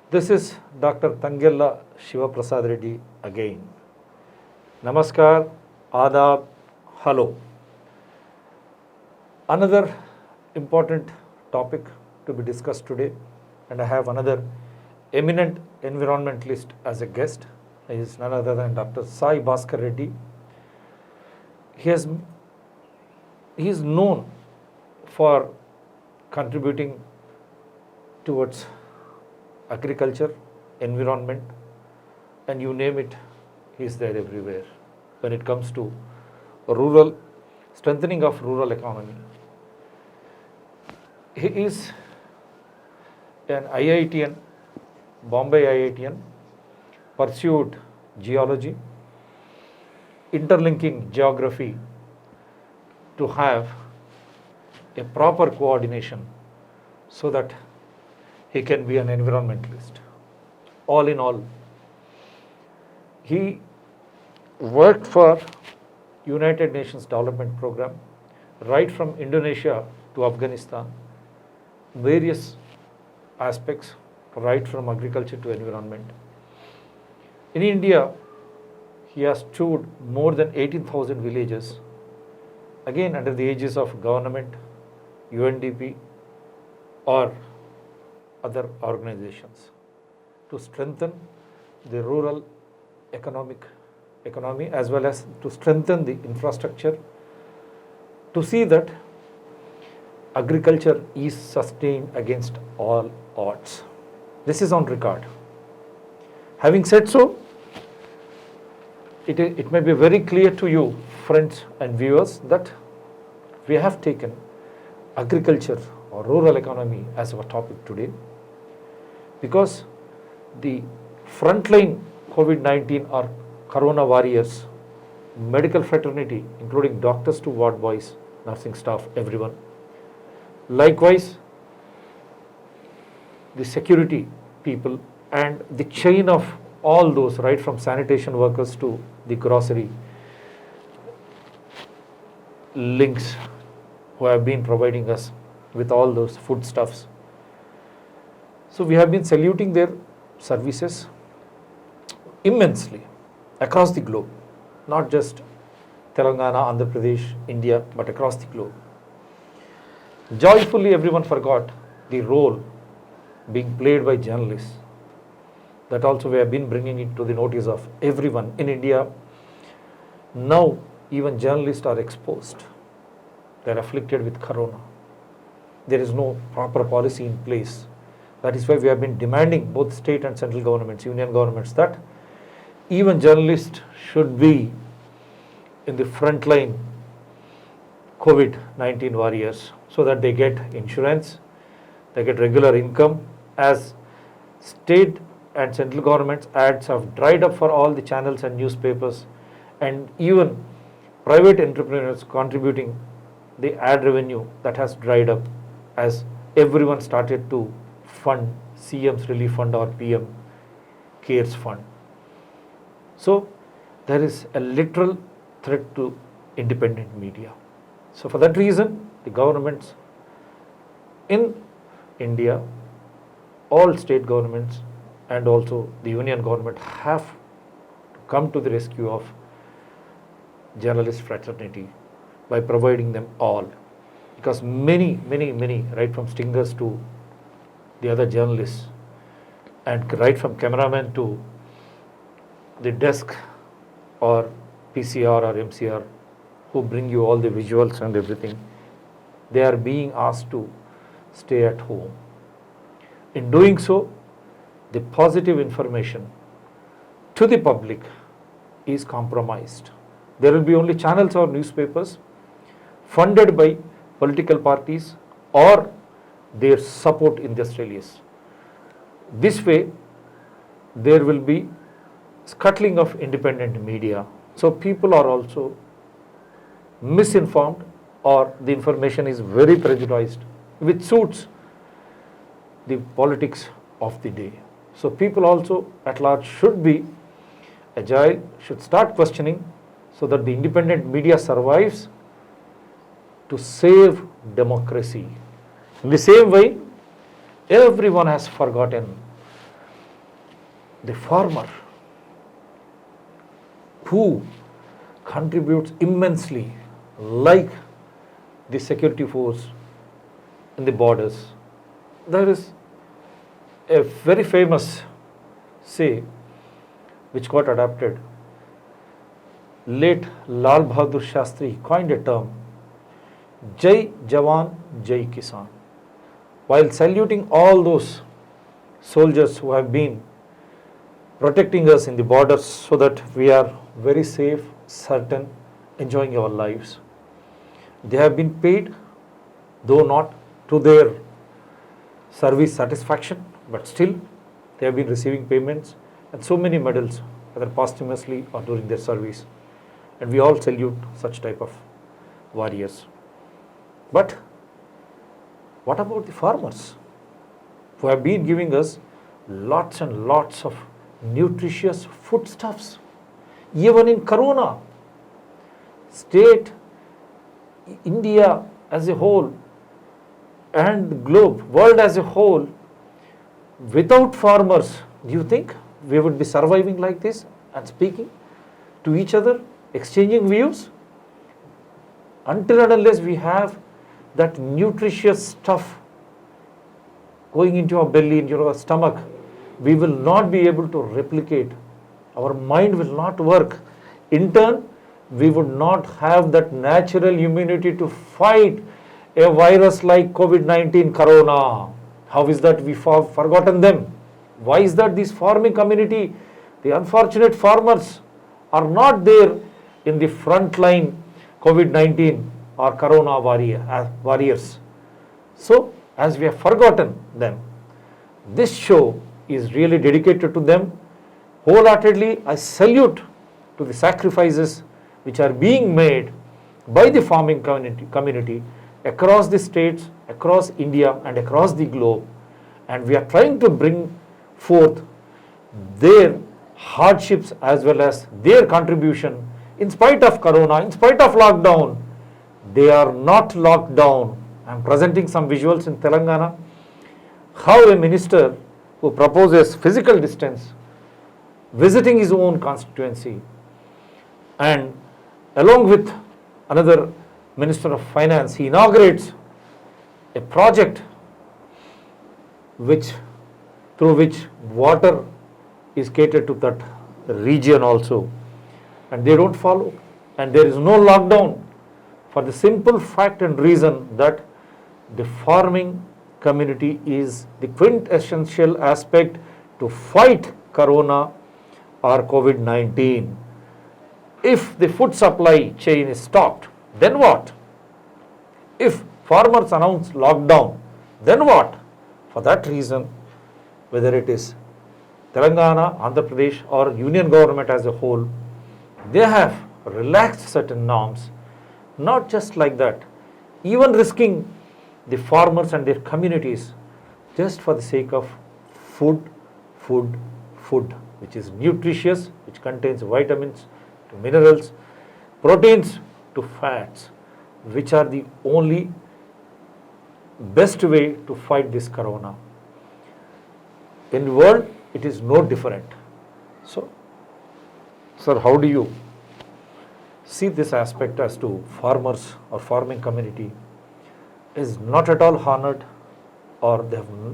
This is Dr. Tangella Shivaprasad Reddy again. Namaskar, Adab, hello. Another important topic to be discussed today, and I have another eminent environmentalist as a guest. He is none other than Dr. Sai Bhaskar Reddy. He is known for contributing towards agriculture, environment, and you name it, he is there everywhere. When it comes to strengthening of rural economy, he is an IITian, Bombay IITian, pursued geology, interlinking geography to have a proper coordination so that he can be an environmentalist. All in all, he worked for United Nations Development Program right from Indonesia to Afghanistan, various aspects right from agriculture to environment. In India, he has toured more than 18,000 villages, again under the aegis of government, UNDP or other organizations, to strengthen the rural economy as well as to strengthen the infrastructure, to see that agriculture is sustained against all odds. This is on record. Having said so, it may be very clear to you, friends and viewers, that we have taken agriculture or rural economy as our topic today because the frontline COVID-19 or corona warriors, medical fraternity, including doctors to ward boys, nursing staff, everyone. Likewise, the security people and the chain of all those, right from sanitation workers to the grocery links who have been providing us with all those foodstuffs. So we have been saluting their services immensely across the globe, not just Telangana, Andhra Pradesh, India, but across the globe. Joyfully, everyone forgot the role being played by journalists. That also we have been bringing it to the notice of everyone in India. Now, even journalists are exposed. They are afflicted with corona. There is no proper policy in place. That is why we have been demanding, both state and central governments, union governments, that even journalists should be in the front line COVID-19 warriors so that they get insurance, they get regular income, as state and central governments ads have dried up for all the channels and newspapers, and even private entrepreneurs contributing the ad revenue that has dried up as everyone started to fund CM's Relief Fund or PM CARES Fund. So there is a literal threat to independent media. So for that reason, the governments in India, all state governments and also the union government have to come to the rescue of journalist fraternity by providing them all. Because many, right from stingers to the other journalists, and right from cameraman to the desk or PCR or MCR who bring you all the visuals and everything, they are being asked to stay at home. In doing so, the positive information to the public is compromised. There will be only channels or newspapers funded by political parties or their support industrialists. This way, there will be scuttling of independent media. So people are also misinformed, or the information is very prejudiced, which suits the politics of the day. So people also at large should be agile, should start questioning so that the independent media survives to save democracy. In the same way, everyone has forgotten the farmer who contributes immensely, like the security force in the borders. There is a very famous say which got adapted. Late Lal Bahadur Shastri coined a term, Jai Jawan, Jai Kisan, while saluting all those soldiers who have been protecting us in the borders so that we are very safe, certain, enjoying our lives. They have been paid, though not to their service satisfaction, but still they have been receiving payments and so many medals, whether posthumously or during their service. And we all salute such type of warriors. But what about the farmers who have been giving us lots and lots of nutritious foodstuffs? Even in Corona, state, India as a whole, and the globe, world as a whole, without farmers, do you think we would be surviving like this and speaking to each other, exchanging views? Until and unless we have that nutritious stuff going into our belly, into our stomach, we will not be able to replicate. Our mind will not work. In turn, we would not have that natural immunity to fight a virus like COVID-19, Corona. How is that we have forgotten them? Why is that this farming community, the unfortunate farmers, are not there in the front line COVID-19 or Corona warriors? So, as we have forgotten them, this show is really dedicated to them. Wholeheartedly, I salute to the sacrifices which are being made by the farming community across the states, across India and across the globe. And we are trying to bring forth their hardships as well as their contribution. In spite of Corona, in spite of lockdown, they are not locked down. I am presenting some visuals in Telangana, how a minister who proposes physical distance, visiting his own constituency, and along with another Minister of Finance, he inaugurates a project through which water is catered to that region also. And they don't follow. And there is no lockdown for the simple fact and reason that the farming community is the quintessential aspect to fight Corona or COVID-19. If the food supply chain is stopped, then what? If farmers announce lockdown, then what? For that reason, whether it is Telangana, Andhra Pradesh or Union government as a whole, they have relaxed certain norms. Not just like that, even risking the farmers and their communities just for the sake of food, which is nutritious, which contains vitamins to minerals, proteins to fats, which are the only best way to fight this Corona. In the world, it is no different. So, sir, how do you see this aspect as to farmers or farming community is not at all honored, or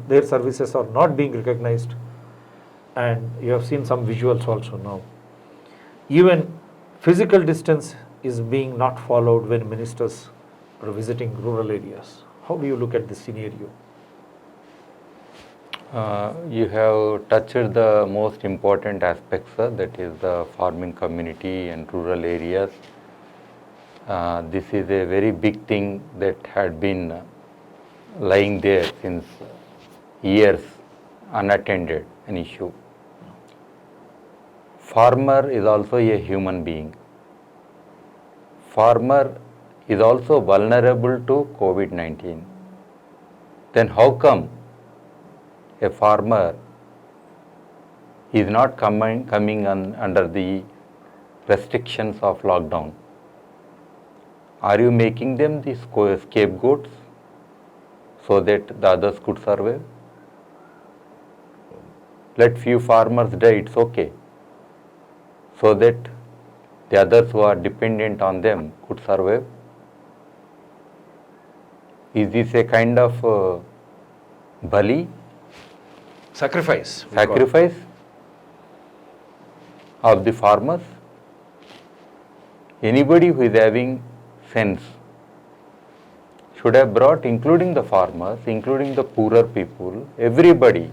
their services are not being recognized? And you have seen some visuals also now. Even physical distance is being not followed when ministers are visiting rural areas. How do you look at this scenario? You have touched the most important aspects, sir, that is the farming community and rural areas. This is a very big thing that had been lying there since years, unattended, an issue. Farmer is also a human being. Farmer is also vulnerable to COVID-19. Then how come a farmer is not coming under the restrictions of lockdown? Are you making them the scapegoats so that the others could survive? let few farmers die, it's okay, so that the others who are dependent on them could survive. Is this a kind of bali, Sacrifice. we call it. sacrifice of the farmers? Anybody who is having sense should have brought, including the farmers, including the poorer people, everybody.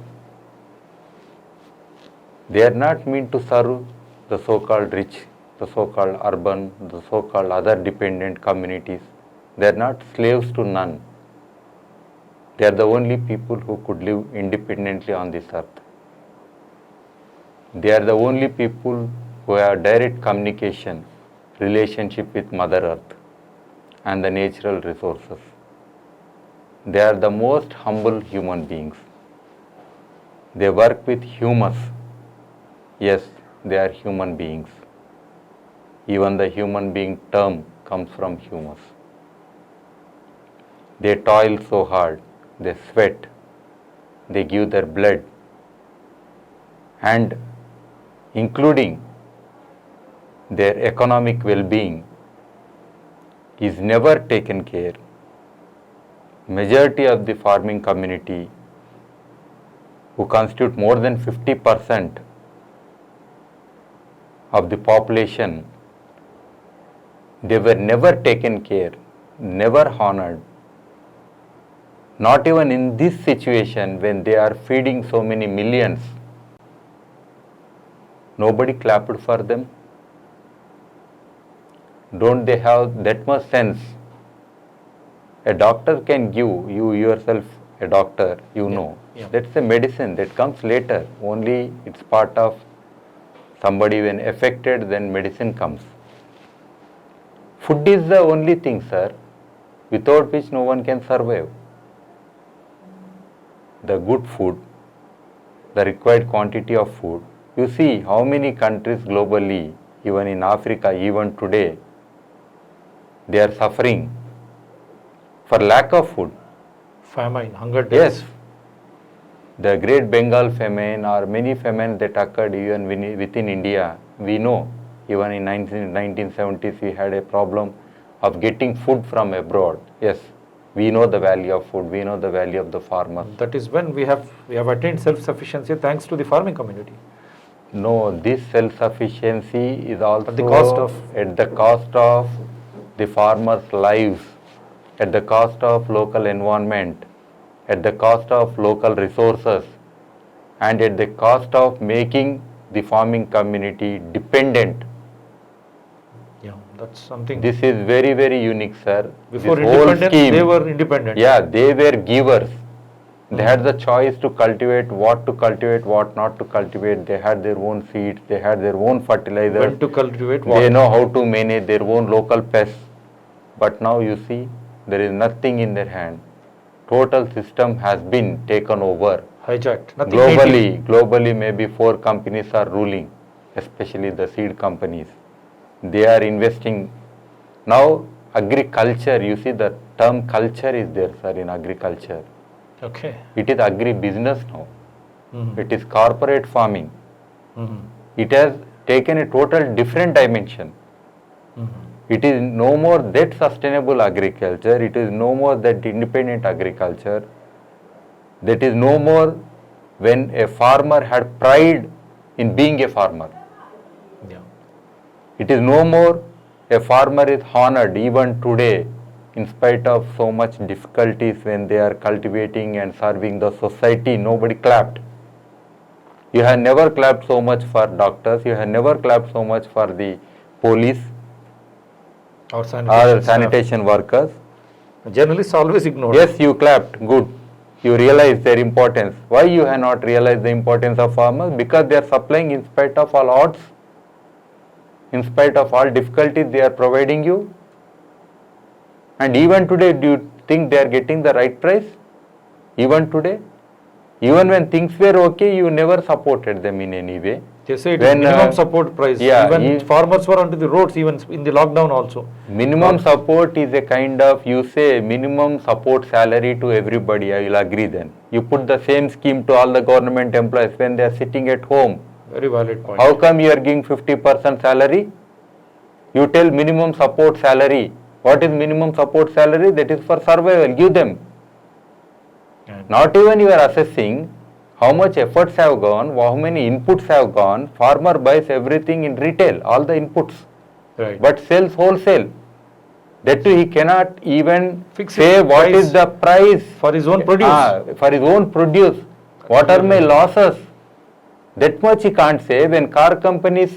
They are not meant to serve the so-called rich, the so-called urban, the so-called other dependent communities. They are not slaves to none. They are the only people who could live independently on this earth. They are the only people who have direct communication, relationship with Mother Earth and the natural resources. They are the most humble human beings. They work with humus. Yes, they are human beings. Even the human being term comes from humus. They toil so hard, they sweat, they give their blood, and including their economic well-being is never taken care. Majority of the farming community, who constitute more than 50% of the population, they were never taken care, never honored. Not even in this situation when they are feeding so many millions, nobody clapped for them. Don't they have that much sense? A doctor can give, you yourself a doctor, you know. Yeah. That's a medicine that comes later. Only it's part of somebody when affected, then medicine comes. Food is the only thing, sir, without which no one can survive. The good food, the required quantity of food. You see how many countries globally, even in Africa, even today, they are suffering for lack of food. Famine, hunger Yes, deaths. the Great Bengal famine or many famines that occurred even within India, we know. Even in 1970s, we had a problem of getting food from abroad. Yes, we know the value of food. We know the value of the farmers. That is when we have attained self-sufficiency thanks to the farming community. No, this self-sufficiency is also At the cost of? at the cost of the farmers' lives, at the cost of local environment, at the cost of local resources, and at the cost of making the farming community dependent. Yeah, that's something. This is very, very unique, sir. Before This whole independence, scheme, they were independent. yeah, they were givers. They had the choice to cultivate, what not to cultivate. They had their own seeds, they had their own fertilizers. When to cultivate what? They know how to manage their own local pests. But now you see, there is nothing in their hand. Total system has been taken over. Hijacked. Nothing native. Globally maybe 4 companies are ruling, especially the seed companies. They are investing. Now agriculture, you see the term culture is there, sir, in agriculture. Okay. It is agri-business now. Mhm. It is corporate farming. Mhm. It has taken a total different dimension. Mhm. It is no more that sustainable agriculture. It is no more that independent agriculture. That is no more when a farmer had pride in being a farmer. Yeah. It is no more a farmer is honored even today in spite of so much difficulties when they are cultivating and serving the society. Nobody clapped. You have never clapped so much for doctors. You have never clapped so much for the police Or or sanitation. sanitation workers. Staff. Journalists always ignored. Yes, you clapped. Good. You realize their importance. Why you have not realized the importance of farmers? Because they are supplying in spite of all odds, in spite of all difficulties they are providing you. And even today, do you think they are getting the right price? Even today? Even when things were okay, you never supported them in any way. They say it is When, minimum support price. yeah, Even farmers were onto the roads even in the lockdown also. minimum support is a kind of, you say minimum support salary to everybody, I will agree then. You put the same scheme to all the government employees when they are sitting at home. Very valid point. How come you are giving 50% salary? You tell minimum support salary. What is minimum support salary? That is for survival. Give them. Not even you are assessing how much efforts have gone, how many inputs have gone. Farmer buys everything in retail, all the inputs, Right. but sells wholesale. That too, he cannot even Fix say it, what price is the price for his own produce. for his own produce. What are my losses? That much he can't say. When car companies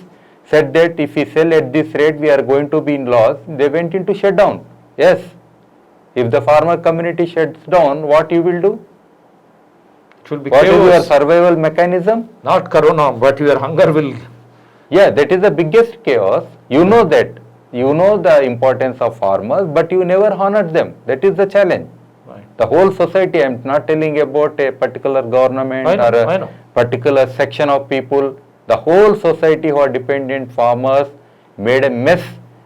said that if we sell at this rate, we are going to be in loss, they went into shutdown. Yes. If the farmer community shuts down, what you will do? It will be What is your chaos. survival mechanism? Not corona, but your hunger will. Yeah, that is the biggest chaos. You know that. You know the importance of farmers, but you never honored them. That is the challenge. Right. The whole society, I am not telling about a particular government I know, or I a know. particular section of people. The whole society who are dependent farmers made a mess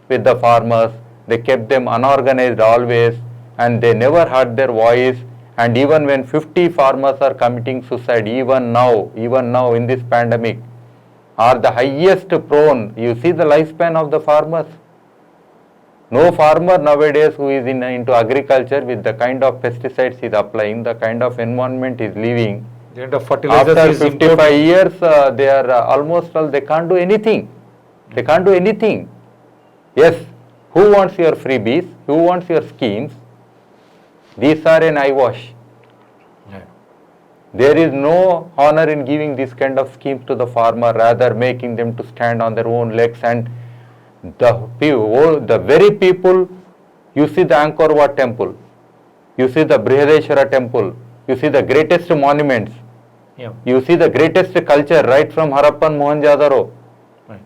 with the farmers. They kept them unorganized always, and they never heard their voice. And even when 50 farmers are committing suicide, even now in this pandemic, are the highest prone. You see the lifespan of the farmers. No farmer nowadays who is into agriculture with the kind of pesticides he is applying, the kind of environment he is living. The end of fertilizers After is 55 imported. years, they are almost all, they can't do anything. They can't do anything. Yes, who wants your freebies? Who wants your schemes? These are an eyewash. Yeah. There is no honor in giving this kind of schemes to the farmer, rather making them to stand on their own legs. And the very people, you see the Angkor Wat temple, you see the Brihadeshwara temple, you see the greatest monuments, Yeah. you see the greatest culture right from Harappan Mohenjo-daro, Right.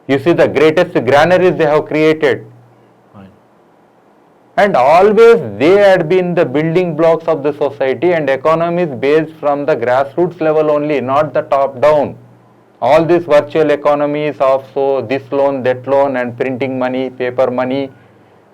you see the greatest granaries they have created. Right. And always they had been the building blocks of the society, and economy is based from the grassroots level only, not the top down. All these virtual economies of this loan, that loan, and printing money, paper money,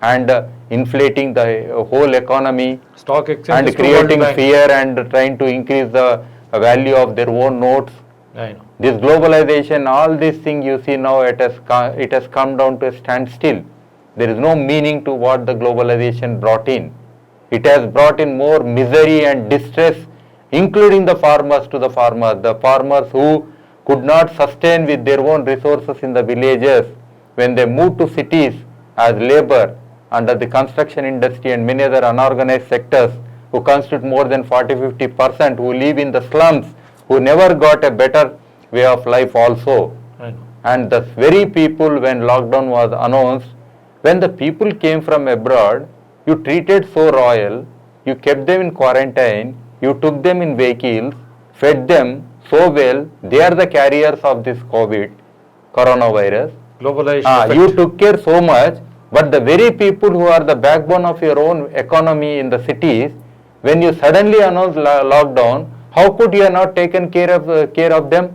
and inflating the whole economy, Stock exchange and creating fear and trying to increase the value of their own notes. I know. This globalization, all these things you see now, it has come down to a standstill. There is no meaning to what the globalization brought in. It has brought in more misery and distress, including the farmers the farmers who could not sustain with their own resources in the villages. When they moved to cities as labor under the construction industry and many other unorganized sectors who constitute more than 40-50%, who live in the slums, who never got a better way of life also. I know. And the very people, when lockdown was announced, when the people came from abroad, you treated so royal, you kept them in quarantine, you took them in vehicles, fed them so well. They are the carriers of this coronavirus. Globalization. effect. You took care so much, but the very people who are the backbone of your own economy in the cities, when you suddenly announce lockdown, how could you have not taken care of them?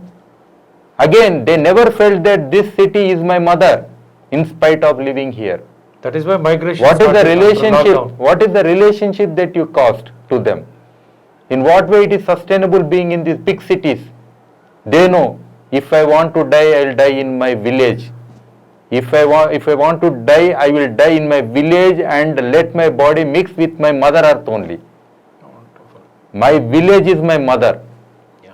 Again, they never felt that this city is my mother, in spite of living here. That is why migration. What is the started after relationship? lockdown. What is the relationship that you caused to them? In what way it is sustainable being in these big cities? They know, if I want to die, I will die in my village. If I want to die, I will die in my village and let my body mix with my mother earth only. Wonderful. My village is my mother. Yeah.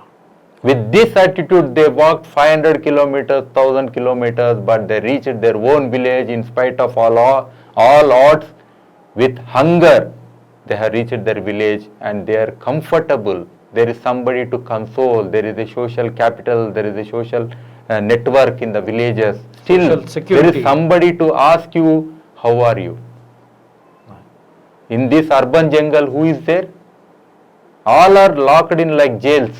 With this attitude, they walked 500 kilometers, 1000 kilometers, but they reached their own village in spite of all odds. With hunger, they have reached their village and they are comfortable. There is somebody to console. There is a social capital. There is a social network in the villages. Still, Social there security. is somebody to ask you, how are you? In this urban jungle, who is there? All are locked in like jails.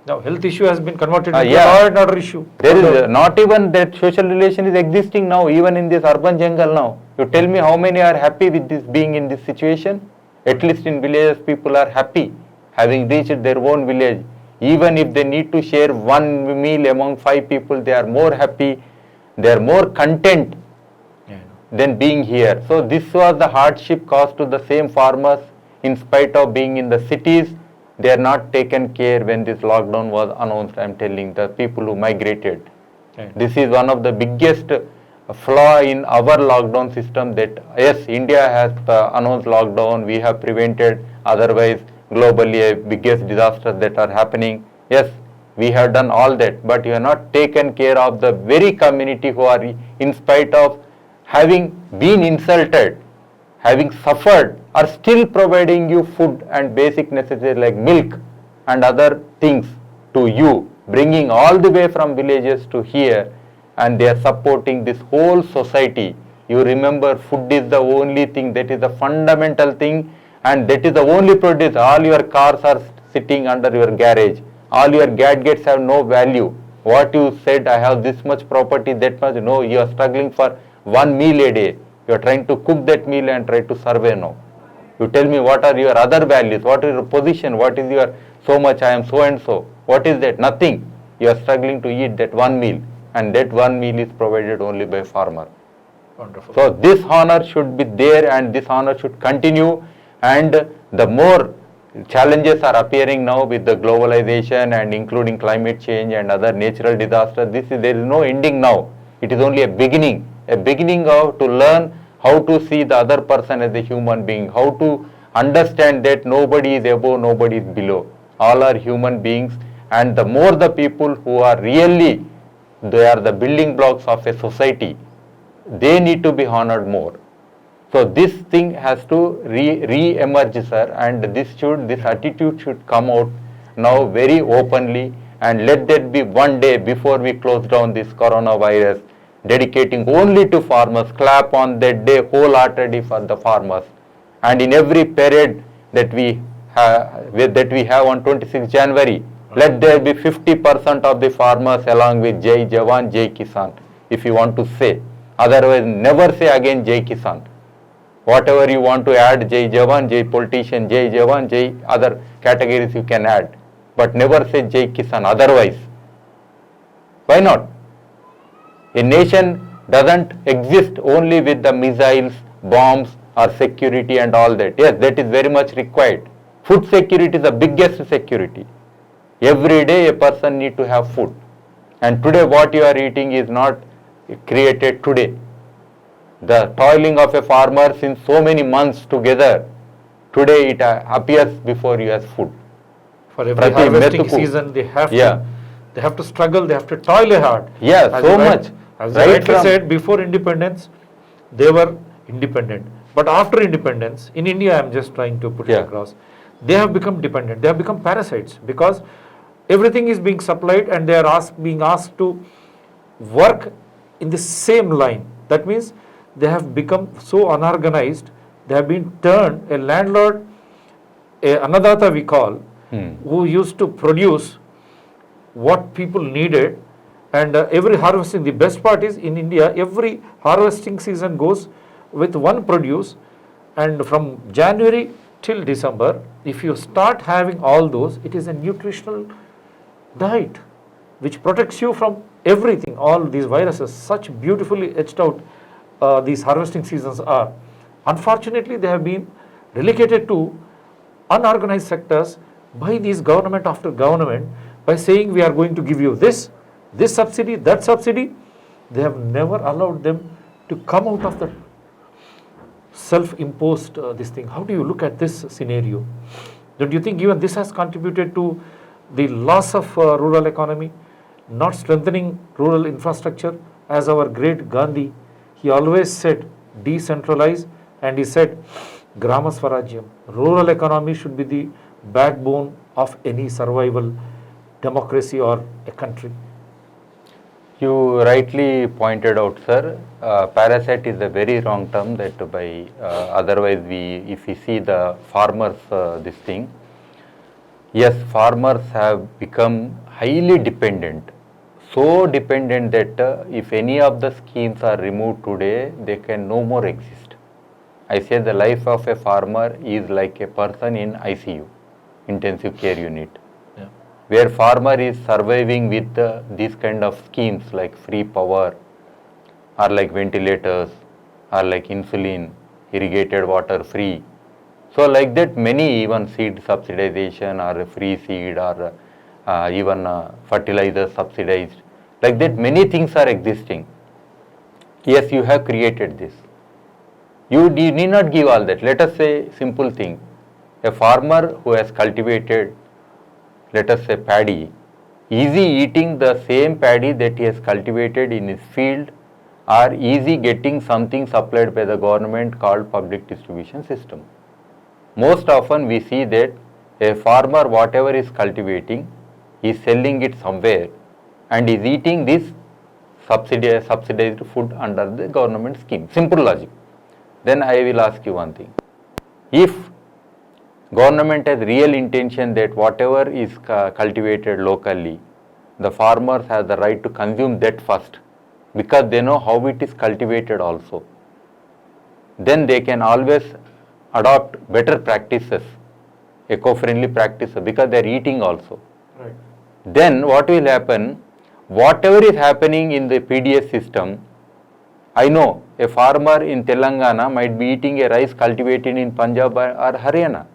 Now, health issue has been converted into yeah. a law and order issue. There is not even that social relation is existing now, even in this urban jungle now. You tell me how many are happy with this being in this situation? At least in villages, people are happy, having reached their own village. Even if they need to share one meal among 5 people, they are more happy, they are more content than being here. So this was the hardship caused to the same farmers. In spite of being in the cities, they are not taken care when this lockdown was announced. I am telling the people who migrated. This is one of the biggest flaw in our lockdown system, that yes, India has announced lockdown, we have prevented, otherwise globally biggest disasters that are happening. Yes, we have done all that, but you have not taken care of the very community who are, in spite of having been insulted, having suffered, are still providing you food and basic necessities like milk and other things to you, bringing all the way from villages to here, and they are supporting this whole society. You remember, food is the only thing, that is the fundamental thing, and that is the only produce. All your cars are sitting under your garage. All your gadgets have no value. What you said, I have this much property, that much, no, you are struggling for one meal a day. You are trying to cook that meal and try to survey now. You tell me, what are your other values? What is your position? What is your so much, I am so and so? What is that? Nothing. You are struggling to eat that one meal, and that one meal is provided only by farmer. Wonderful. So this honor should be there, and this honor should continue, and the more challenges are appearing now with the globalization and including climate change and other natural disasters, there is no ending now. It is only a beginning of to learn how to see the other person as a human being, how to understand that nobody is above, nobody is below. All are human beings, and the more the people who are really, they are the building blocks of a society, they need to be honored more. So this thing has to re-emerge, sir, and this attitude should come out now very openly, and let that be one day before we close down this coronavirus, dedicating only to farmers, clap on that day wholeheartedly for the farmers. And in every parade that we have on 26 January, let there be 50% of the farmers along with Jai Jawan, Jai Kisan, if you want to say. Otherwise, never say again Jai Kisan. Whatever you want to add, Jai Jawan, Jai politician, Jai Jawan, Jai other categories you can add, but never say Jai Kisan otherwise. Why not? A nation doesn't exist only with the missiles, bombs or security and all that. Yes, that is very much required. Food security is the biggest security. Every day a person needs to have food. And today what you are eating is not created today. The toiling of a farmer since so many months together, today it appears before you as food. For every harvesting season, they have to struggle, they have to toil hard. Yeah, so much. As I rightly said, before independence, they were independent. But after independence, in India, I am just trying to put it across, they have become dependent. They have become parasites, because everything is being supplied and they are being asked to work in the same line. That means they have become so unorganized, they have been turned, a landlord, a annadata we call, who used to produce what people needed, and every harvesting, the best part is in India, every harvesting season goes with one produce, and from January till December, if you start having all those, it is a nutritional diet which protects you from everything, all these viruses. Such beautifully etched out these harvesting seasons are. Unfortunately, they have been relegated to unorganized sectors by these government after government, by saying we are going to give you this subsidy, that subsidy. They have never allowed them to come out of the self-imposed this thing. How do you look at this scenario? Don't you think even this has contributed to the loss of rural economy, not strengthening rural infrastructure? As our great Gandhi, he always said, decentralize, and he said, Grama Swarajyam. Rural economy should be the backbone of any survival democracy or a country. You rightly pointed out, sir. Parasite is a very wrong term. That by otherwise if we see the farmers, this thing. Yes, farmers have become highly dependent. So dependent that if any of the schemes are removed today, they can no more exist. I say the life of a farmer is like a person in ICU, intensive care unit. where farmer is surviving with these kind of schemes like free power or like ventilators or like insulin, irrigated water free. So like that many, even seed subsidization or free seed or even fertilizer subsidized, like that many things are existing. Yes, you have created this. You need not give all that. Let us say simple thing. A farmer who has cultivated, let us say paddy, is he eating the same paddy that he has cultivated in his field, or is he getting something supplied by the government called public distribution system? Most often we see that a farmer whatever is cultivating is selling it somewhere and is eating this subsidized food under the government scheme. Simple logic. Then I will ask you one thing. If government has real intention that whatever is cultivated locally, the farmers have the right to consume that first because they know how it is cultivated also, then they can always adopt better practices, eco-friendly practices, because they are eating also. Right. Then what will happen, whatever is happening in the PDS system, I know a farmer in Telangana might be eating a rice cultivated in Punjab or Haryana.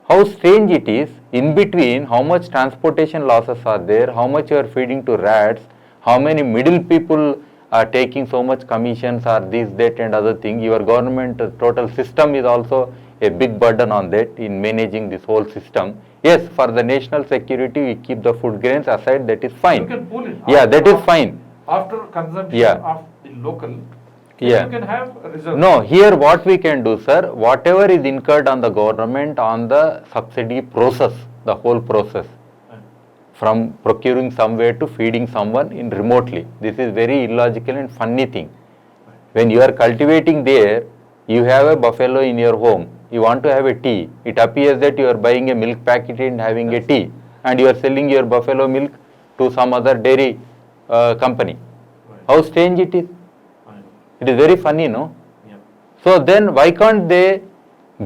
How strange it is, in between how much transportation losses are there, how much you are feeding to rats, how many middle people are taking so much commissions or this, that and other thing. Your government total system is also a big burden on that in managing this whole system. Yes, for the national security we keep the food grains aside, that is fine. You can pull it. Yeah, that is fine. After consumption Yeah. of the local, Yeah. you can have a reserve. No, here what we can do, sir, whatever is incurred on the government on the subsidy process, the whole process, from procuring somewhere to feeding someone in remotely. This is very illogical and funny thing. When you are cultivating there, you have a buffalo in your home, you want to have a tea. It appears that you are buying a milk packet and having a tea, and you are selling your buffalo milk to some other dairy company. How strange it is. It is very funny, no? Yeah. So then why can't they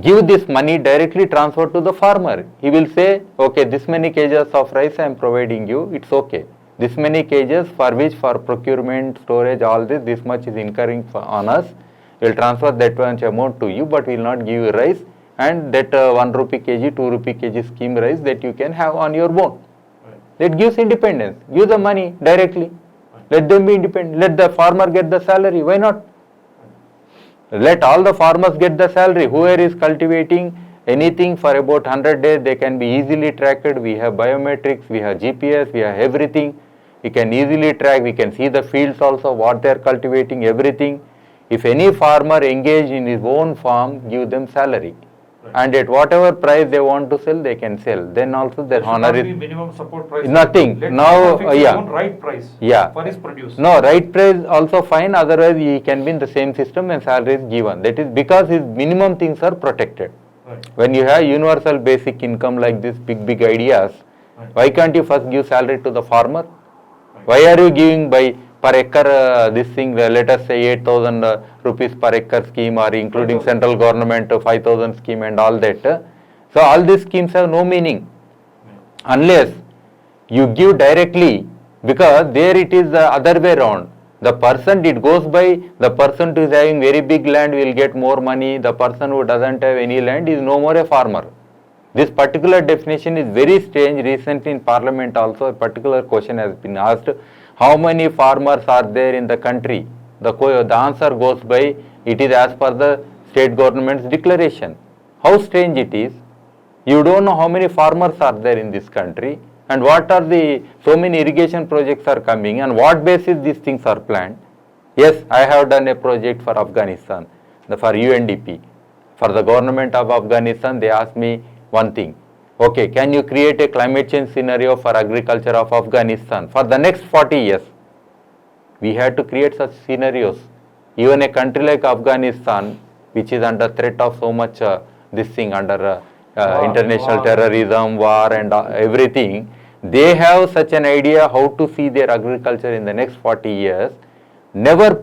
give this money directly transfer to the farmer? He will say, okay, this many kgs of rice I am providing you, it's okay. This many kgs for which for procurement, storage, all this much is incurring on us. We will transfer that much amount to you, but we will not give you rice, and that 1 rupee kg, 2 rupee kg scheme rice that you can have on your own. Right. That gives independence. Give the money directly. Let them be independent. Let the farmer get the salary. Why not? Let all the farmers get the salary. Whoever is cultivating anything for about 100 days, they can be easily tracked. We have biometrics, we have GPS, we have everything. We can easily track. We can see the fields also, what they are cultivating, everything. If any farmer engaged in his own farm, give them salary. Right. And at whatever price they want to sell, they can sell. Then also their honor is minimum support price. nothing. Let Now, farmer fix his yeah. own right price. Yeah. For his produce. No, right price also fine, otherwise he can be in the same system and salary is given. That is because his minimum things are protected. Right. When you have universal basic income like this big ideas, Right. why can't you first give salary to the farmer? Right. Why are you giving by per acre this thing, let us say 8,000 rupees per acre scheme, or including 5,000. central government 5,000 scheme and all that. So all these schemes have no meaning unless you give directly, because there it is the other way around. The person, it goes by the person who is having very big land will get more money, the person who doesn't have any land is no more a farmer. This particular definition is very strange. Recently in parliament also a particular question has been asked, how many farmers are there in the country? The answer goes by, it is as per the state government's declaration. How strange it is. You don't know how many farmers are there in this country, and what are the, so many irrigation projects are coming, and what basis these things are planned. Yes, I have done a project for Afghanistan, for UNDP. For the government of Afghanistan, they asked me one thing. Okay, can you create a climate change scenario for agriculture of Afghanistan for the next 40 years? We had to create such scenarios. Even a country like Afghanistan, which is under threat of so much this thing under international terrorism, war and everything, they have such an idea how to see their agriculture in the next 40 years. Never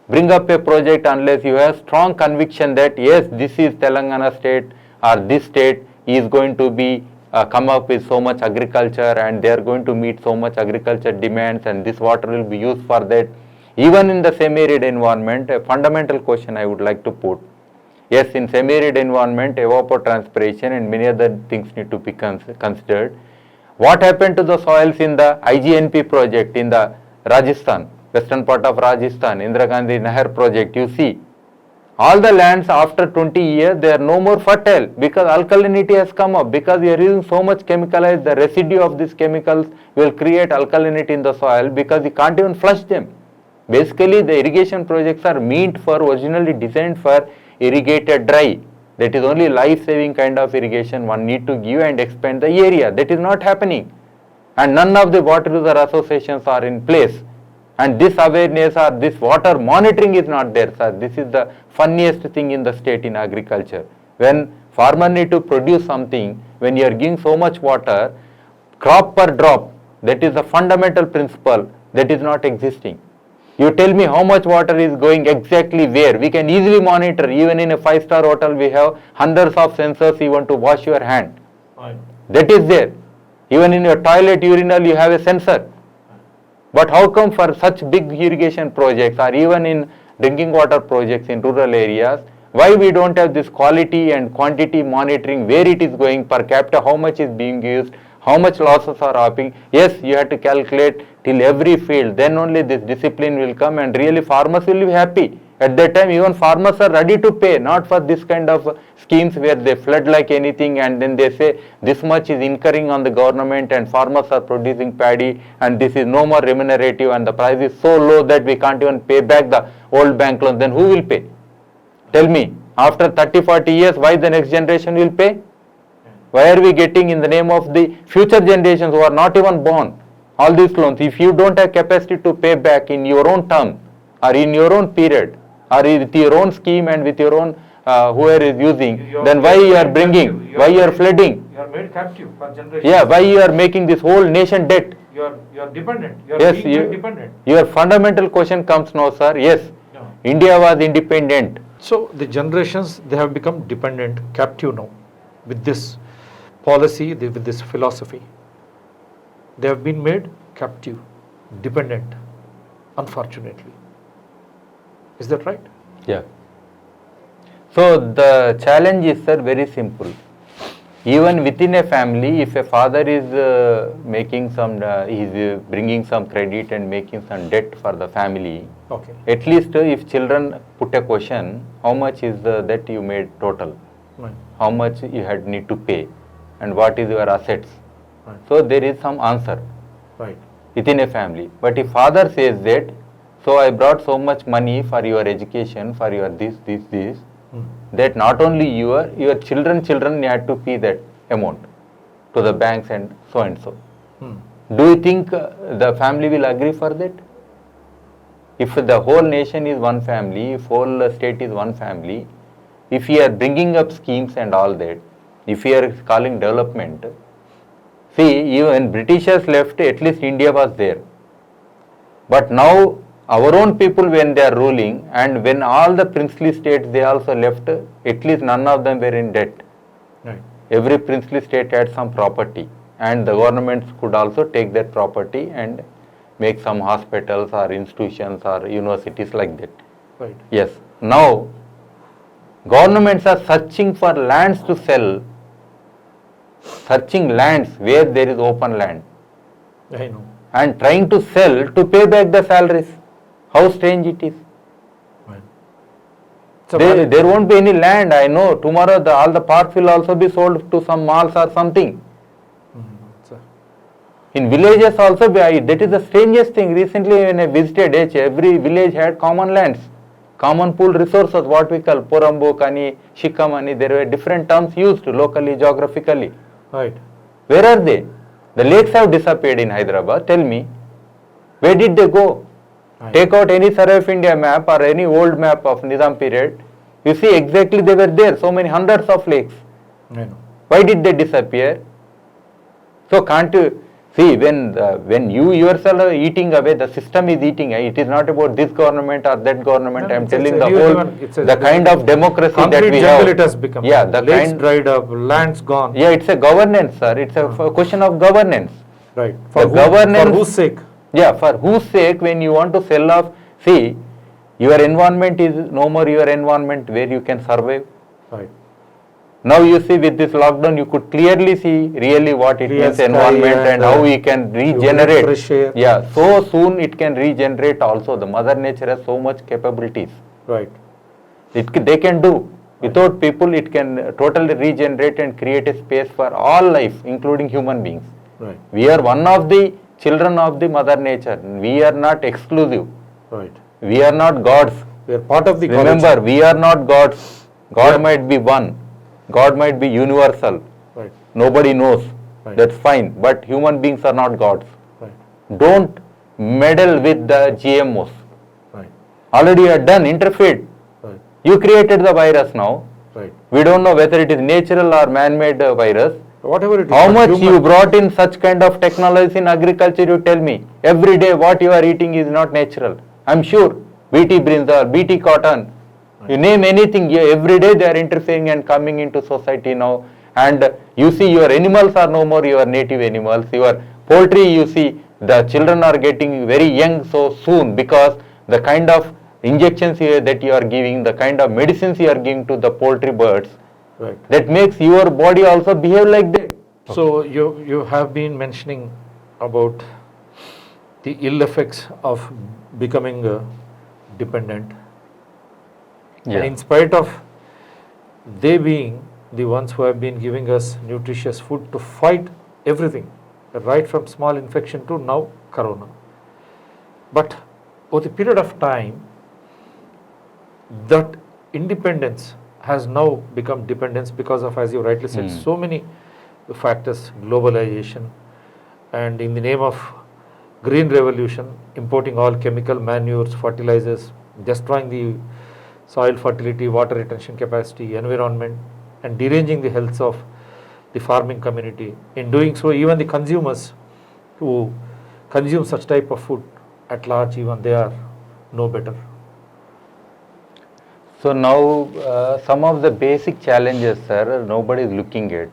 bring up a project unless you have strong conviction that yes, this is Telangana state or this state is going to be come up with so much agriculture and they are going to meet so much agriculture demands and this water will be used for that. Even in the semi-arid environment, a fundamental question I would like to put. Yes, in semi-arid environment, evapotranspiration and many other things need to be considered. What happened to the soils in the IGNP project in the Rajasthan, western part of Rajasthan, Indira Gandhi Nahar project? You see, all the lands after 20 years, they are no more fertile because alkalinity has come up. Because we are using so much chemicalized, the residue of these chemicals will create alkalinity in the soil because you can't even flush them. Basically, the irrigation projects are meant for, originally designed for irrigated dry. That is only life-saving kind of irrigation one need to give and expand the area. That is not happening. And none of the water user associations are in place. And this awareness or this water monitoring is not there, sir. This is the funniest thing in the state in agriculture. When farmer need to produce something, when you are giving so much water, crop per drop, that is the fundamental principle that is not existing. You tell me how much water is going exactly where. We can easily monitor. Even in a 5-star hotel, we have hundreds of sensors even to wash your hand. Right. That is there. Even in your toilet, urinal, you have a sensor. But how come for such big irrigation projects or even in drinking water projects in rural areas, why we don't have this quality and quantity monitoring, where it is going per capita, how much is being used, how much losses are happening? Yes, you have to calculate till every field, then only this discipline will come and really farmers will be happy. At that time, even farmers are ready to pay, not for this kind of schemes where they flood like anything and then they say this much is incurring on the government and farmers are producing paddy and this is no more remunerative and the price is so low that we can't even pay back the old bank loans. Then who will pay? Tell me, after 30-40 years, why the next generation will pay? Why are we getting in the name of the future generations who are not even born all these loans? If you don't have capacity to pay back in your own term or in your own period or with your own scheme and with your own whoever is using, then why you are bringing, why you are flooding? You are made captive for generations. Yeah, why you are making this whole nation debt? You are dependent. You are Yes, being made dependent. your fundamental question comes now, sir. Yes, No. India was independent. So the generations, they have become dependent, captive now with this policy, with this philosophy. They have been made captive, dependent, unfortunately. Is that right? Yeah. So the challenge is, sir, very simple. Even within a family, if a father is making some, bringing some credit and making some debt for the family, Okay. at least if children put a question, how much is the debt you made total? Right. How much you had need to pay? And what is your assets? Right. So there is some answer Right. within a family. But if father says that, so I brought so much money for your education, for your this, that not only your children had to pay that amount to the banks and so. Hmm. Do you think the family will agree for that? If the whole nation is one family, if whole state is one family, if we are bringing up schemes and all that, if we are calling development, see, even Britishers left, at least India was there. But now our own people, when they are ruling, and when all the princely states they also left, at least none of them were in debt. Right. Every princely state had some property and the governments could also take that property and make some hospitals or institutions or universities like that. Right. Yes. Now, governments are searching for lands to sell, searching lands where there is open land I know. and trying to sell to pay back the salaries. How strange it is. Right. So valid- There won't be any land, I know. Tomorrow all the parks will also be sold to some malls or something. So- In villages also, that is the strangest thing. Recently when I visited every village had common lands, common pool resources, what we call Porambo, Kani, Shikamani. There were different terms used locally, geographically. Right. Where are they? The lakes have disappeared in Hyderabad. Tell me, where did they go? Right. Take out any Survey of India map or any old map of Nizam period. You see exactly they were there. So many hundreds of lakes. I know. Why did they disappear? So can't you See, when you yourself are eating away, the system is eating. It is not about this government or that government. No, I'm it's a telling the real whole, one. It's a the kind of democracy that concrete we jungle have. it has become. Yeah, the Lakes kind. dried up, lands gone. Yeah, it's a governance, sir. It's a question of governance. Right. The governance. For whose sake? Yeah, for whose sake, when you want to sell off, see, your environment is no more your environment where you can survive. Right. Now you see with this lockdown, you could clearly see really what it Clear means sky environment and how we can regenerate. fresh air. Yeah, so soon it can regenerate also. The mother nature has so much capabilities. Right. They can do. Without people, it can totally regenerate and create a space for all life, including human beings. Right. We are one of the children of the mother nature. We are not exclusive. Right. We are not gods. We are part of the Remember, we are not gods. God Yeah. might be one. God might be universal. Right. Nobody knows. Right. That's fine. But human beings are not gods. Right. Don't meddle with the GMOs. Right. Already you are done, interfered. Right. You created the virus now. Right. We don't know whether it is natural or man-made virus. Whatever it is. How but much human- you brought in such kind of technology in agriculture, you tell me. Every day what you are eating is not natural. I'm sure. BT brinjal, BT cotton, you name anything, every day they are interfering and coming into society now. And you see your animals are no more your native animals. Your poultry, you see, the children are getting very young so soon because the kind of injections that you are giving, the kind of medicines you are giving to the poultry birds, Right. that makes your body also behave like that. So you have been mentioning about the ill effects of becoming dependent. Yeah. And in spite of they being the ones who have been giving us nutritious food to fight everything, right from small infection to now corona. But over the period of time, that independence has now become dependence because of, as you rightly said, so many factors, globalization, and in the name of green revolution, importing all chemical manures, fertilizers, destroying the soil fertility, water retention capacity, environment, and deranging the health of the farming community. In doing so, even the consumers who consume such type of food at large, even they are no better. So now some of the basic challenges, sir, nobody is looking at.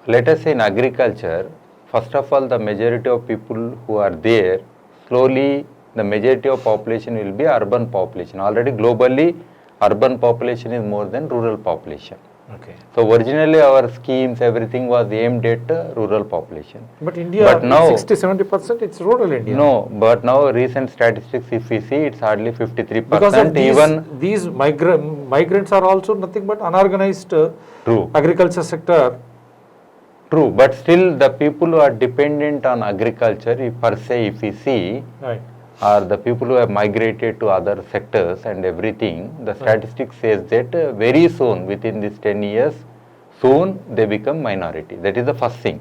Let us say in agriculture, first of all, the majority of people who are there, slowly the majority of population will be urban population. Already globally, urban population is more than rural population. Okay. So originally our schemes, everything was aimed at rural population. But India, But now- 60-70% it's rural India. No, but now recent statistics, if we see, it's hardly 53%. Because of even these migrants are also nothing but unorganized true. agriculture sector. True, but still the people who are dependent on agriculture, if per se, if we see, Right. are the people who have migrated to other sectors and everything, the statistics says that very soon, within these 10 years, soon they become minority. That is the first thing.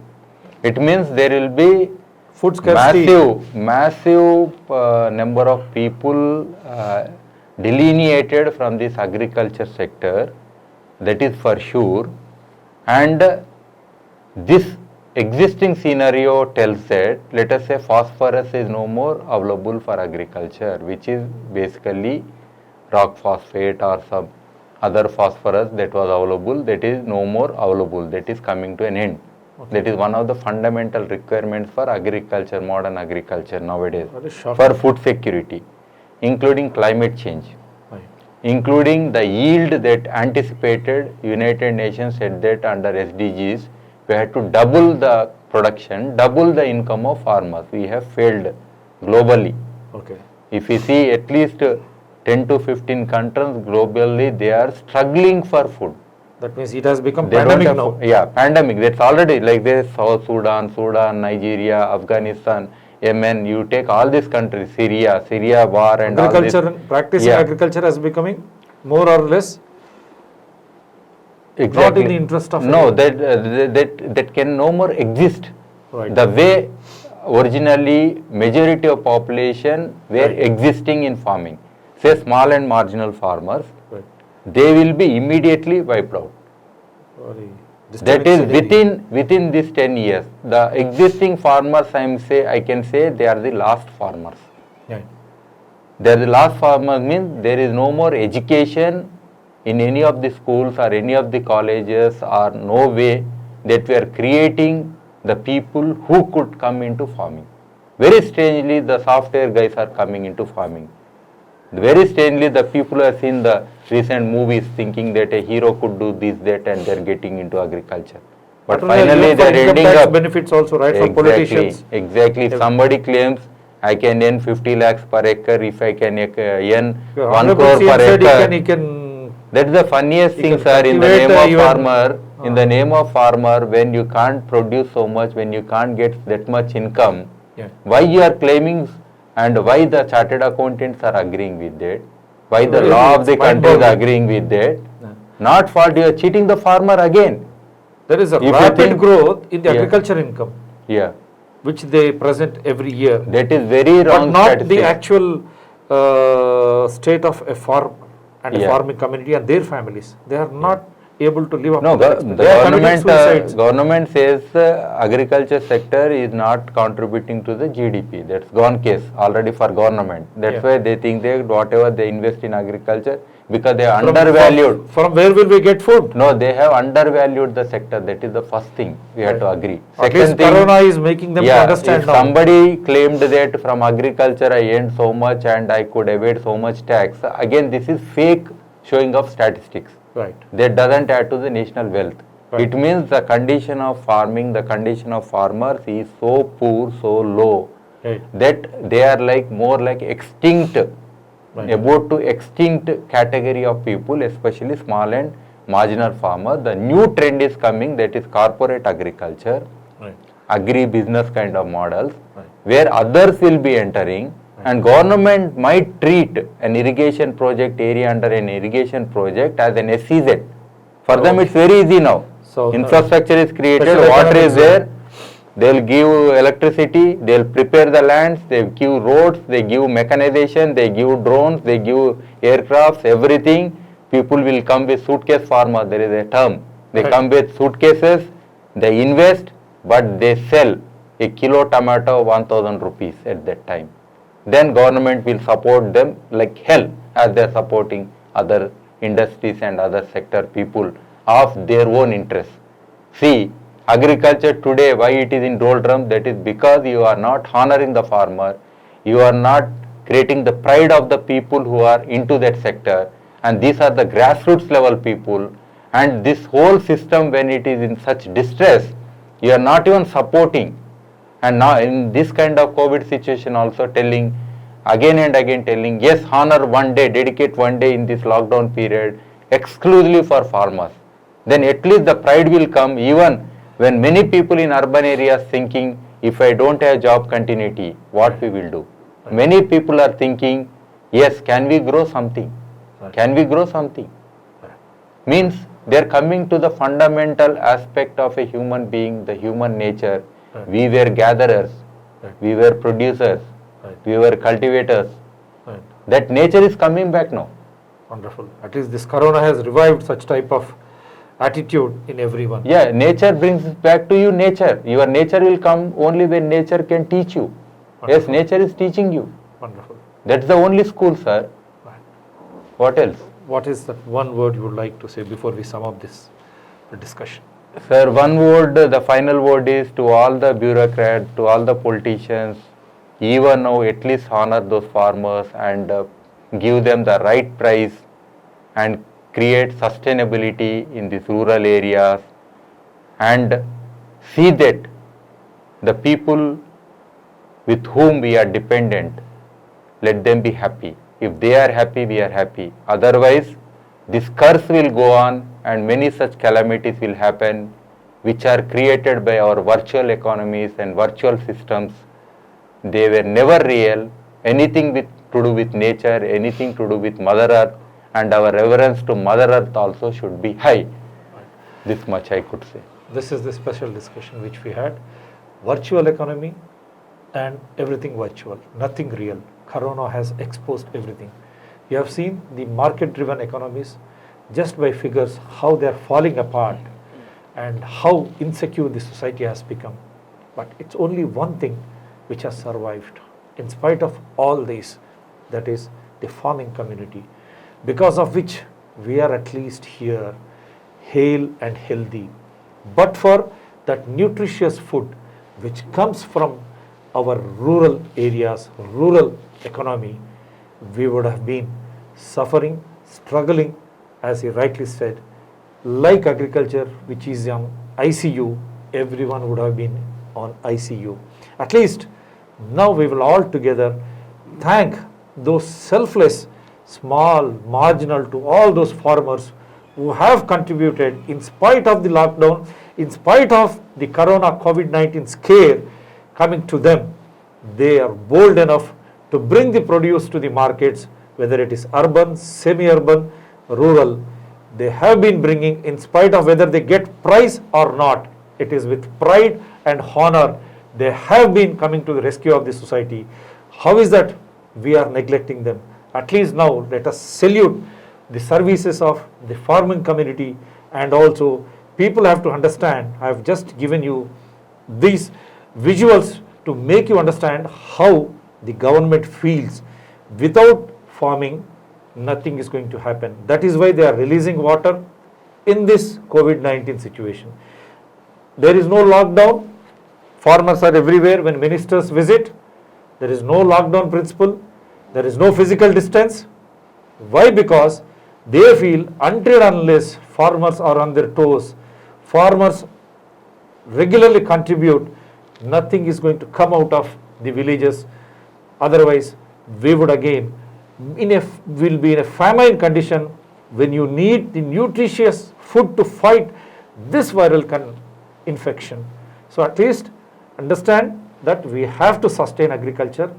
It means there will be Food scarcity. massive number of people delineated from this agriculture sector, that is for sure. And this existing scenario tells that, let us say phosphorus is no more available for agriculture, which is basically rock phosphate or some other phosphorus that was available, that is no more available, that is coming to an end. Okay. That is one of the fundamental requirements for agriculture, modern agriculture nowadays, That is shocking. for food security, including climate change, Right. including the yield that anticipated. United Nations said that under SDGs, we had to double the production, double the income of farmers. We have failed globally. Okay. If we see at least 10 to 15 countries globally, they are struggling for food. That means it has become They don't pandemic have now. food. Yeah, pandemic. That's already like this. South Sudan, Nigeria, Afghanistan, Yemen. You take all these countries, Syria war and all this. Agriculture, practicing Yeah. agriculture has becoming more or less Exactly. not in the interest of no, everyone. that can no more exist. Right. The way originally majority of population were Right. existing in farming, say small and marginal farmers, Right. they will be immediately wiped out. Sorry. This That 10x is CAGR. within this 10 years. The existing farmers, I can say they are the last farmers. Yeah. They are the last farmers means there is no more education in any of the schools or any of the colleges, or no way that we are creating the people who could come into farming. Very strangely, the software guys are coming into farming. Very strangely, the people who have seen the recent movies thinking that a hero could do this, that, and they're getting into agriculture. But Not only finally, even for they're income ending tax up. benefits also, right? From politicians. Exactly. If somebody claims I can earn 50 lakhs per acre, if I can earn Your 1 Honorable crore CM per said acre. he can That's the funniest he thing, can sir, in the cultivate, name of even- farmer. In the name of farmer, when you can't produce so much, when you can't get that much income, Yeah. why you are claiming, and why the chartered accountants are agreeing with that? Why the Really, law of it's the country is mind-boggling. agreeing with that? Yeah. Not fault, you are cheating the farmer again. There is a If you rapid think- growth in the Yeah. agriculture income, Yeah, which they present every year, that is very but wrong not the statistics. actual state of a farm and a Yeah. farming community and their families. They are not able to live up No, to that the expense. They are committing suicides. government says agriculture sector is not contributing to the GDP. That's gone case already for government. That's Yeah. why they think that whatever they invest in agriculture, because they are From- undervalued. From where will we get food? No, they have undervalued the sector. That is the first thing we have to agree. At least Corona is making them to understand if now. somebody claimed that from agriculture I earned so much and I could evade so much tax, again this is fake showing of statistics. Right. That doesn't add to the national wealth. Right. It means the condition of farming, the condition of farmers is so poor, so low, Right. that they are like more like extinct, Right. about to extinct category of people, especially small and marginal farmer. The new trend is coming, that is corporate agriculture, Right. agri-business kind of models, Right. where others will be entering, and government might treat an irrigation project area under an irrigation project as an SEZ. For them it's very easy now. So, Infrastructure is created, special water economic is zone. there, they'll give electricity, they'll prepare the lands, they give roads, they give mechanization, they give drones, they give aircrafts, everything. People will come with suitcase farmer, there is a term. They Right. come with suitcases, they invest, but they sell a kilo tomato 1000 rupees at that time. Then government will support them like hell, as they are supporting other industries and other sector people of their own interest. See, agriculture today, why it is in doldrum, that is because you are not honoring the farmer, you are not creating the pride of the people who are into that sector, and these are the grassroots level people, and this whole system, when it is in such distress, you are not even supporting. And now in this kind of COVID situation also telling, again and again telling, yes, honor one day, dedicate one day in this lockdown period exclusively for farmers. Then at least the pride will come, even when many people in urban areas thinking, if I don't have job continuity, what we will do? Many people are thinking, yes, can we grow something? Can we grow something? Means they are coming to the fundamental aspect of a human being, the human nature. Right. We were gatherers, Right. we were producers, Right. we were cultivators. Right. That nature is coming back now. Wonderful. At least this Corona has revived such type of attitude in everyone. Yeah, nature brings back to you nature. Your nature will come only when nature can teach you. Yes, Wonderful. nature is teaching you. Wonderful. That's the only school, sir. Right. What else? What is that one word you would like to say before we sum up this discussion? Sir, one word, the final word is to all the bureaucrats, to all the politicians, even now at least honor those farmers and give them the right price and create sustainability in these rural areas, and see that the people with whom we are dependent, let them be happy. If they are happy, we are happy. Otherwise, this curse will go on and many such calamities will happen, which are created by our virtual economies and virtual systems. They were never real. Anything to do with nature, anything to do with Mother Earth, and our reverence to Mother Earth also should be high. This much I could say. This is the special discussion which we had. Virtual economy and everything virtual, nothing real. Corona has exposed everything. You have seen the market-driven economies, just by figures, how they are falling apart. and how insecure the society has become. But it's only one thing which has survived in spite of all this, that is the farming community, because of which we are at least here, hale and healthy. But for that nutritious food which comes from our rural areas, rural economy, we would have been suffering, struggling, as he rightly said, like agriculture, which is on ICU, everyone would have been on ICU. At least now we will all together thank those selfless, small, marginal to all those farmers who have contributed in spite of the lockdown, in spite of the corona COVID-19 scare coming to them. They are bold enough to bring the produce to the markets, whether it is urban, semi-urban, rural. They have been bringing, in spite of whether they get price or not, it is with pride and honor they have been coming to the rescue of the society. How is that we are neglecting them? At least now let us salute the services of the farming community, and also people have to understand, I have just given you these visuals to make you understand how the government feels. Without farming, nothing is going to happen. That is why they are releasing water in this COVID-19 situation. There is no lockdown. Farmers are everywhere when ministers visit. There is no lockdown principle. There is no physical distance. Why? Because they feel until and unless farmers are on their toes, farmers regularly contribute, nothing is going to come out of the villages. Otherwise, we would again will be in a famine condition when you need the nutritious food to fight this viral infection. So at least understand that we have to sustain agriculture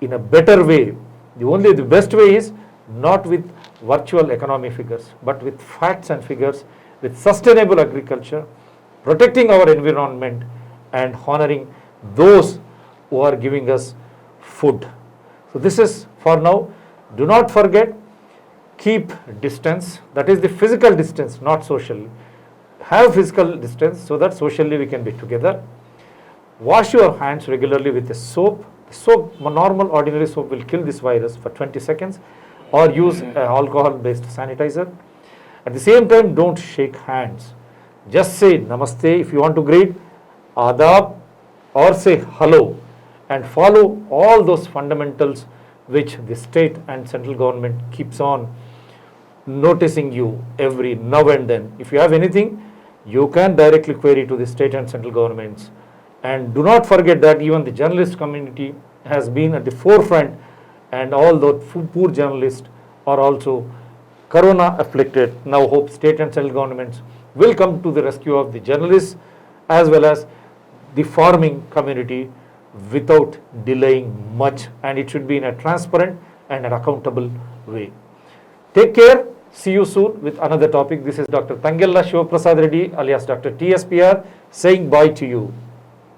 in a better way. The best way is not with virtual economy figures, but with facts and figures, with sustainable agriculture, protecting our environment and honoring those who are giving us food. So this is for now. Do not forget, keep distance, that is the physical distance, not social. Have physical distance so that socially we can be together. Wash your hands regularly with a soap. Soap, normal ordinary soap will kill this virus for 20 seconds, or use alcohol-based sanitizer. At the same time, don't shake hands. Just say namaste if you want to greet, adab, or say hello, and follow all those fundamentals which the state and central government keeps on noticing you every now and then. If you have anything, you can directly query to the state and central governments. And do not forget that even the journalist community has been at the forefront, and all those poor journalists are also corona afflicted. Now hope state and central governments will come to the rescue of the journalists as well as the farming community without delaying much, and it should be in a transparent and an accountable way. Take care. See you soon with another topic. This is Dr. Tangella Shivaprasad Reddy alias Dr. TSPR saying bye to you.